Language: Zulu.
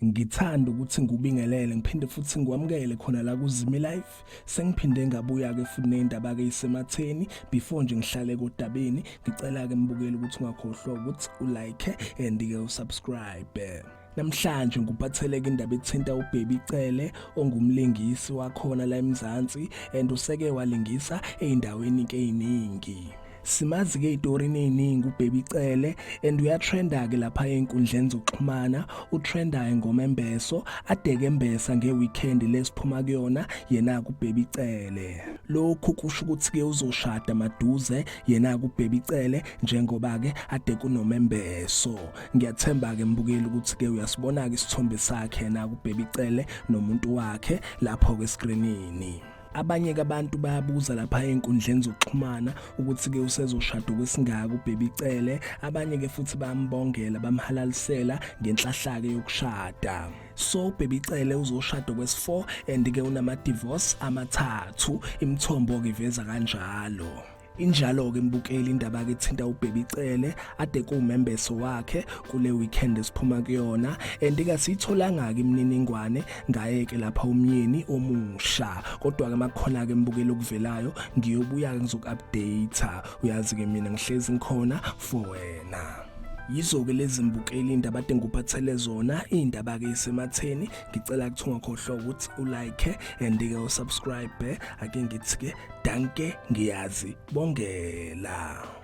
Ngithanda ukuthi ngubingelele ngiphinde futhi ngikwamukele khona la kuZimi Life. Sengiphinde ngabuya ke futhi nezindaba ke isematheni before nje ngihlale kodabeni. Ngicela ke mbukeli ukuthi ungakhohlwa ukuthi ulike and ke usubscribe. Namhlanje nguphatheleke indaba ethinta uBaby Cele ongumlingisi wakhona la eMzansi and useke walingisa eindaweni ke eziningi. Simazi ke istorini eziningi uBaby Cele and uyatrenda ke lapha einkundleni zokuxhumana, utrenda ingoma embeso adeke embesa ngeweekend lesiphuma kuyona yena kuBaby Cele. Lokhu kusho ukuthi ke uzoshada maduze yena kuBaby Cele njengoba ke ade kunomembeso. Ngiyathemba ke mbukeli ukuthi ke uyasibona ke isithombe sakhe yena kuBaby Cele nomuntu wakhe lapho ke screenini. Abanye abantu bayabuza lapha einkundleni zokuxhumana ukuthi ke usezoshada kwesingaka uBaby Cele, abanye ke futhi bayambongela bamhalalisela ngenhlahla ke yokushada. So uBaby Cele uzoshada kwesi4 and ke unama divorce amathathu, imithombo ke iveza kanjalo. Injalo ke mbukeli indaba ke ethinta uBaby Cele ade kuwumembeso wakhe kule weekend esiphuma kuyona and ke sitholanga ke imininingwane ngaye ke lapha umyeni omusha, kodwa ke makhona ke mbukeli okuvelayo ngiyobuya ngizokuupdate. Uyazi ke mina ngihlezi ngikhona for wena. Yizo ke lezi mbukeli indaba ade nguphathele zona, indaba ke isematheni. Ngicela ukuthi ungakhohlwa ukuthi ulike and ke usubscribe. Ake ngithi ke danke, ngiyazi bongela.